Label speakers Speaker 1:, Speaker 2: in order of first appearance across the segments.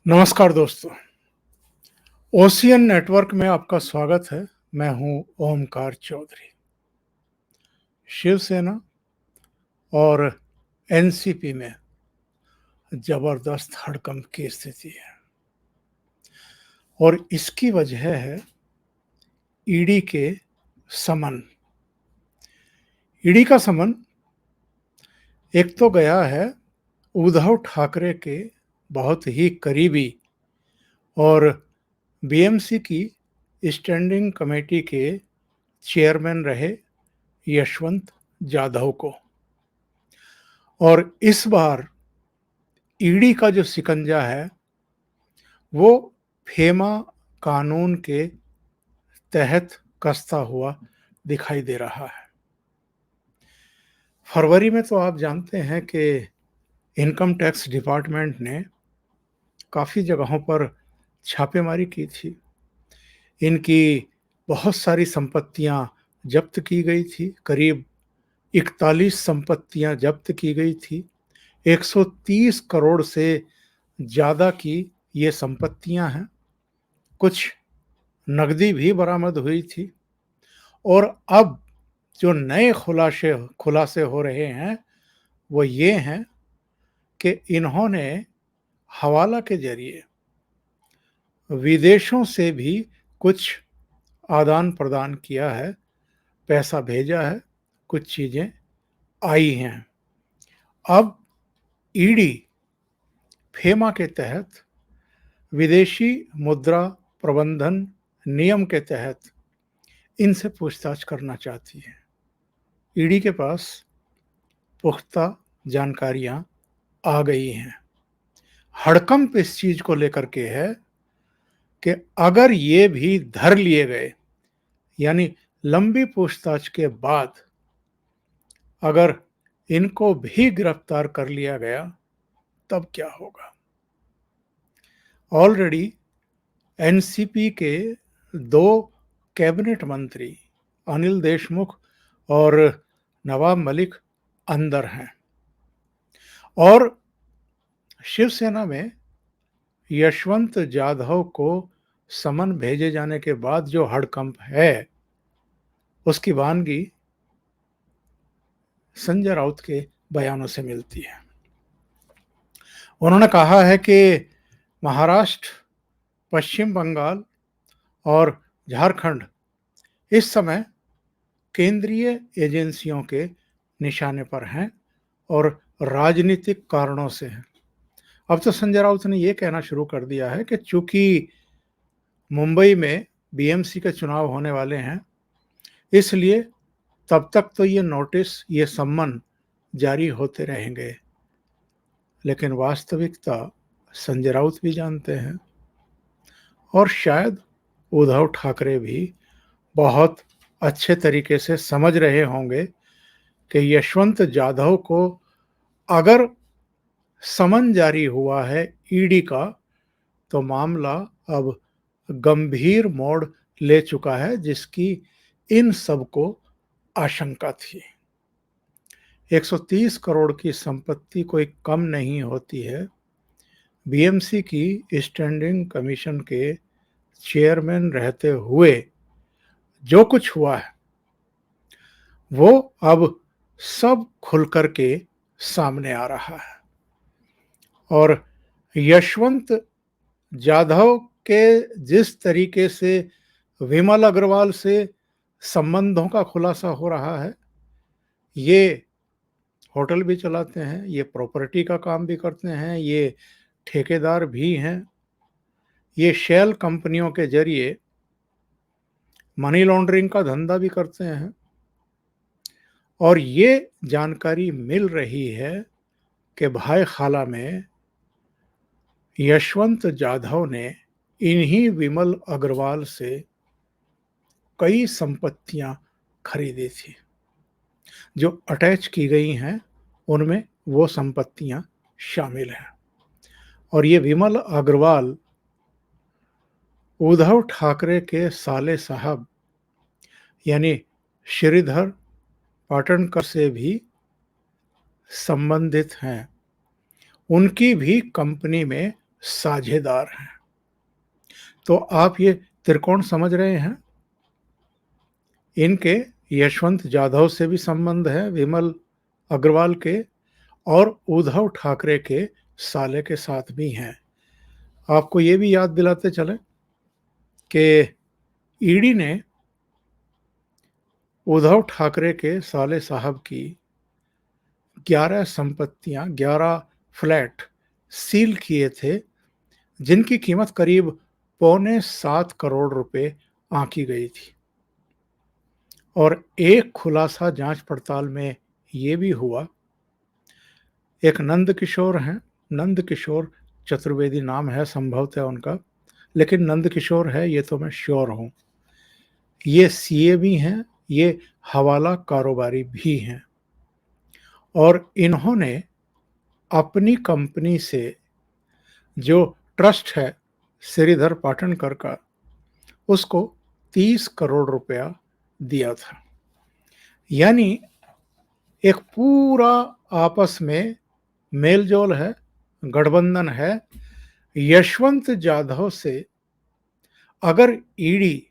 Speaker 1: नमस्कार दोस्तों। Ocean network में आपका स्वागत है। मैं हूं ओमकार चौधरी। शिवसेना और एनसीपी में जबरदस्त हड़कंप की स्थिति है और इसकी वजह है ईडी के समन। ईडी का समन एक तो गया है उद्धव ठाकरे के बहुत ही करीबी और बीएमसी की स्टैंडिंग कमेटी के चेयरमैन रहे यशवंत जाधव को। और इस बार ईडी का जो शिकंजा है वो फेमा कानून के तहत कसता हुआ दिखाई दे रहा है। फरवरी में तो आप जानते हैं कि इनकम टैक्स डिपार्टमेंट ने काफ़ी जगहों पर छापेमारी की थी। इनकी बहुत सारी संपत्तियां जब्त की गई थी। करीब 41 संपत्तियां जब्त की गई थी। 130 करोड़ से ज़्यादा की ये संपत्तियां हैं। कुछ नकदी भी बरामद हुई थी। और अब जो नए खुलासे हो रहे हैं वो ये हैं कि इन्होंने हवाला के जरिए विदेशों से भी कुछ आदान प्रदान किया है, पैसा भेजा है, कुछ चीज़ें आई हैं। अब ईडी फेमा के तहत विदेशी मुद्रा प्रबंधन नियम के तहत इनसे पूछताछ करना चाहती है। ईडी के पास पुख्ता जानकारियां आ गई हैं। हड़कंप इस चीज को लेकर के है कि अगर ये भी धर लिए गए, यानी लंबी पूछताछ के बाद अगर इनको भी गिरफ्तार कर लिया गया तब क्या होगा। ऑलरेडी एनसीपी के 2 कैबिनेट मंत्री अनिल देशमुख और नवाब मलिक अंदर हैं और शिवसेना में यशवंत जाधव को समन भेजे जाने के बाद जो हड़कंप है उसकी वानगी संजय राउत के बयानों से मिलती है। उन्होंने कहा है कि महाराष्ट्र, पश्चिम बंगाल और झारखंड इस समय केंद्रीय एजेंसियों के निशाने पर हैं और राजनीतिक कारणों से हैं। अब तो संजय राउत ने यह कहना शुरू कर दिया है कि चूंकि मुंबई में बीएमसी के चुनाव होने वाले हैं इसलिए तब तक तो ये नोटिस, ये सम्मन जारी होते रहेंगे। लेकिन वास्तविकता संजय राउत भी जानते हैं और शायद उद्धव ठाकरे भी बहुत अच्छे तरीके से समझ रहे होंगे कि यशवंत जाधव को अगर समन जारी हुआ है ईडी का तो मामला अब गंभीर मोड़ ले चुका है, जिसकी इन सबको आशंका थी। 130 करोड़ की संपत्ति कोई कम नहीं होती है। बीएमसी की स्टैंडिंग कमीशन के चेयरमैन रहते हुए जो कुछ हुआ है वो अब सब खुल कर के सामने आ रहा है। और यशवंत जाधव के जिस तरीके से विमल अग्रवाल से संबंधों का खुलासा हो रहा है, ये होटल भी चलाते हैं, ये प्रॉपर्टी का काम भी करते हैं, ये ठेकेदार भी हैं, ये शेल कंपनियों के जरिए मनी लॉन्ड्रिंग का धंधा भी करते हैं। और ये जानकारी मिल रही है कि भाई खाला में यशवंत जाधव ने इन्हीं विमल अग्रवाल से कई संपत्तियां खरीदी थी। जो अटैच की गई हैं उनमें वो संपत्तियां शामिल हैं। और ये विमल अग्रवाल उद्धव ठाकरे के साले साहब यानी श्रीधर पाटणकर से भी संबंधित हैं। उनकी भी कंपनी में साझेदार हैं। तो आप ये त्रिकोण समझ रहे हैं? इनके यशवंत जाधव से भी संबंध है, विमल अग्रवाल के, और उद्धव ठाकरे के साले के साथ भी हैं। आपको ये भी याद दिलाते चले कि ईडी ने उद्धव ठाकरे के साले साहब की 11 संपत्तियां, 11 फ्लैट सील किए थे, जिनकी कीमत करीब ₹6.25 करोड़ आंकी गई थी। और एक खुलासा जांच पड़ताल में ये भी हुआ, एक नंद किशोर हैं, नंद किशोर चतुर्वेदी नाम है संभवतः उनका, लेकिन नंद किशोर है ये तो मैं श्योर हूं। ये सीए भी हैं, ये हवाला कारोबारी भी हैं, और इन्होंने अपनी कंपनी से जो ट्रस्ट है श्रीधर पाटनकर का, उसको 30 करोड़ रुपया दिया था। यानी एक पूरा आपस में मेलजोल है, गठबंधन है। यशवंत जाधव से अगर ईडी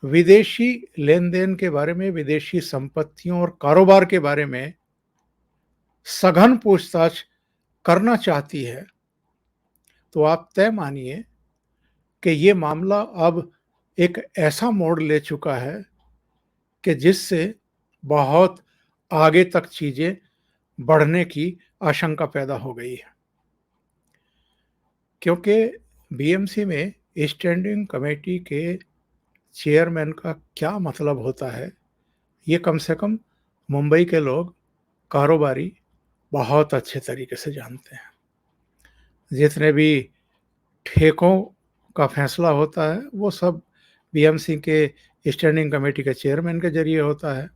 Speaker 1: विदेशी लेन देन के बारे में, विदेशी संपत्तियों और कारोबार के बारे में सघन पूछताछ करना चाहती है, तो आप तय मानिए कि ये मामला अब एक ऐसा मोड़ ले चुका है कि जिससे बहुत आगे तक चीजें बढ़ने की आशंका पैदा हो गई है। क्योंकि बीएमसी में स्टैंडिंग कमेटी के चेयरमैन का क्या मतलब होता है, ये कम से कम मुंबई के लोग, कारोबारी बहुत अच्छे तरीके से जानते हैं। जितने भी ठेकों का फैसला होता है वो सब बीएमसी के स्टैंडिंग कमेटी के चेयरमैन के जरिए होता है।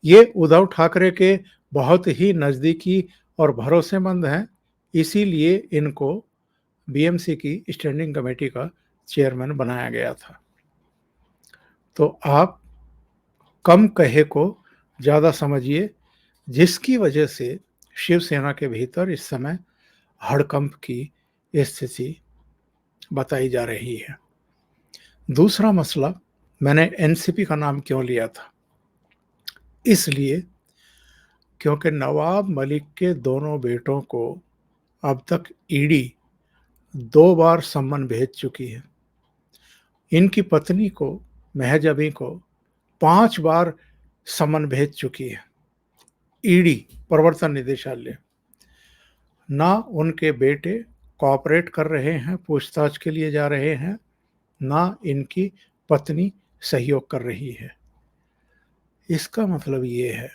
Speaker 1: ये उद्धव ठाकरे के बहुत ही नज़दीकी और भरोसेमंद हैं, इसीलिए इनको बीएमसी की स्टैंडिंग कमेटी का चेयरमैन बनाया गया था। तो आप कम कहे को ज़्यादा समझिए, जिसकी वजह से शिवसेना के भीतर इस समय हड़कंप की स्थिति बताई जा रही है। दूसरा मसला, मैंने एनसीपी का नाम क्यों लिया था? इसलिए क्योंकि नवाब मलिक के दोनों बेटों को अब तक ईडी 2 बार सम्मन भेज चुकी है। इनकी पत्नी को, महजबी को, 5 बार सम्मन भेज चुकी है ईडी, प्रवर्तन निदेशालय। ना उनके बेटे कोऑपरेट कर रहे हैं, पूछताछ के लिए जा रहे हैं, ना इनकी पत्नी सहयोग कर रही है। इसका मतलब ये है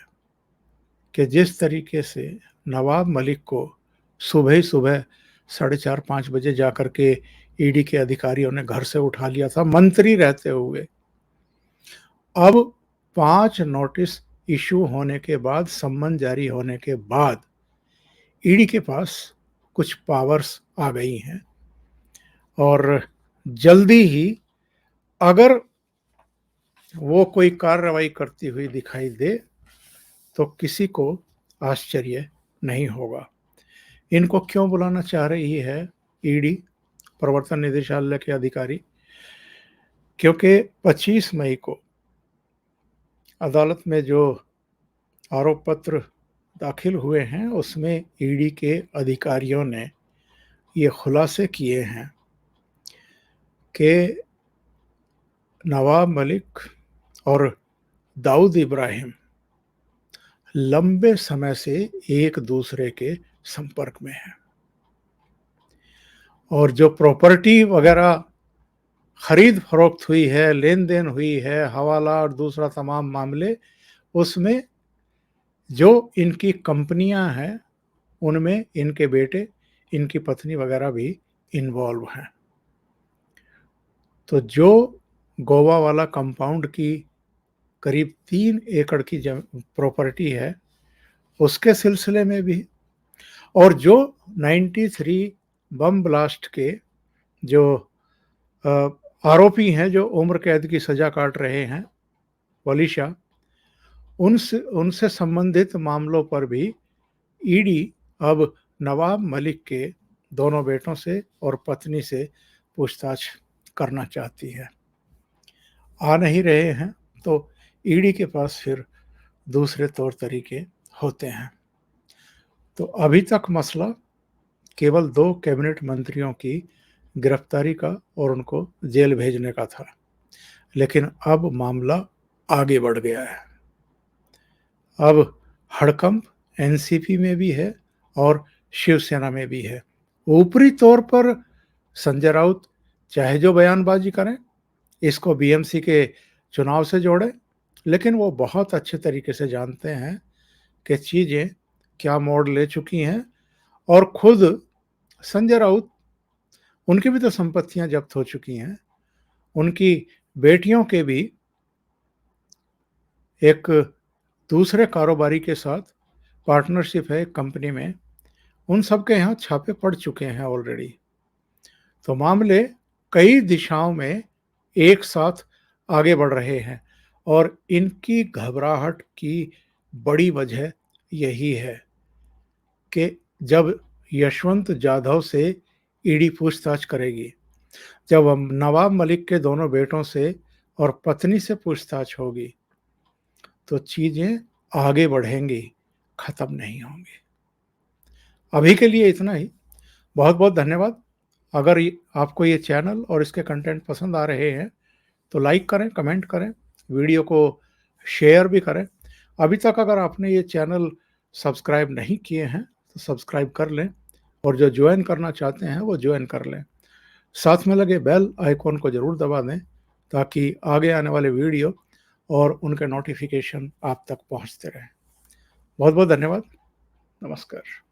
Speaker 1: कि जिस तरीके से नवाब मलिक को सुबह ही सुबह 4:30-5 बजे जाकर के ईडी के अधिकारियों ने घर से उठा लिया था मंत्री रहते हुए, अब 5 नोटिस इशू होने के बाद, सम्मन जारी होने के बाद ईडी के पास कुछ पावर्स आ गई हैं, और जल्दी ही अगर वो कोई कार्रवाई करती हुई दिखाई दे तो किसी को आश्चर्य नहीं होगा। इनको क्यों बुलाना चाह रही है ईडी, प्रवर्तन निदेशालय के अधिकारी? क्योंकि 25 मई को अदालत में जो आरोप पत्र दाखिल हुए हैं उसमें ईडी के अधिकारियों ने ये खुलासे किए हैं कि नवाब मलिक और दाऊद इब्राहिम लंबे समय से एक दूसरे के संपर्क में हैं, और जो प्रॉपर्टी वगैरह खरीद फरोख्त हुई है, लेन देन हुई है, हवाला और दूसरा तमाम मामले, उसमें जो इनकी कंपनियां हैं उनमें इनके बेटे, इनकी पत्नी वगैरह भी इन्वॉल्व हैं। तो जो गोवा वाला कंपाउंड की करीब 3 एकड़ की प्रॉपर्टी है उसके सिलसिले में भी, और जो 93 बम ब्लास्ट के जो आरोपी हैं, जो उम्र कैद की सजा काट रहे हैं, वलीशा, उनसे संबंधित मामलों पर भी ईडी अब नवाब मलिक के दोनों बेटों से और पत्नी से पूछताछ करना चाहती है। आ नहीं रहे हैं तो ईडी के पास फिर दूसरे तौर तरीके होते हैं। तो अभी तक मसला केवल 2 कैबिनेट मंत्रियों की गिरफ्तारी का और उनको जेल भेजने का था, लेकिन अब मामला आगे बढ़ गया है। अब हड़कंप एनसीपी में भी है और शिवसेना में भी है। ऊपरी तौर पर संजय राउत चाहे जो बयानबाजी करें, इसको बीएमसी के चुनाव से जोड़ें, लेकिन वो बहुत अच्छे तरीके से जानते हैं कि चीज़ें क्या मोड़ ले चुकी हैं। और खुद संजय राउत, उनकी भी तो संपत्तियां जब्त हो चुकी हैं, उनकी बेटियों के भी एक दूसरे कारोबारी के साथ पार्टनरशिप है एक कंपनी में, उन सब के यहाँ छापे पड़ चुके हैं ऑलरेडी। तो मामले कई दिशाओं में एक साथ आगे बढ़ रहे हैं और इनकी घबराहट की बड़ी वजह यही है कि जब यशवंत जाधव से ईडी पूछताछ करेगी, जब नवाब मलिक के दोनों बेटों से और पत्नी से पूछताछ होगी, तो चीजें आगे बढ़ेंगी, खत्म नहीं होंगी। अभी के लिए इतना ही। बहुत बहुत धन्यवाद। अगर आपको ये चैनल और इसके कंटेंट पसंद आ रहे हैं तो लाइक करें, कमेंट करें, वीडियो को शेयर भी करें। अभी तक अगर आपने ये चैनल सब्सक्राइब नहीं किए हैं तो सब्सक्राइब कर लें, और जो ज्वाइन करना चाहते हैं वो ज्वाइन कर लें। साथ में लगे बेल आइकॉन को ज़रूर दबा दें ताकि आगे आने वाले वीडियो और उनके नोटिफिकेशन आप तक पहुंचते रहें। बहुत बहुत धन्यवाद। नमस्कार।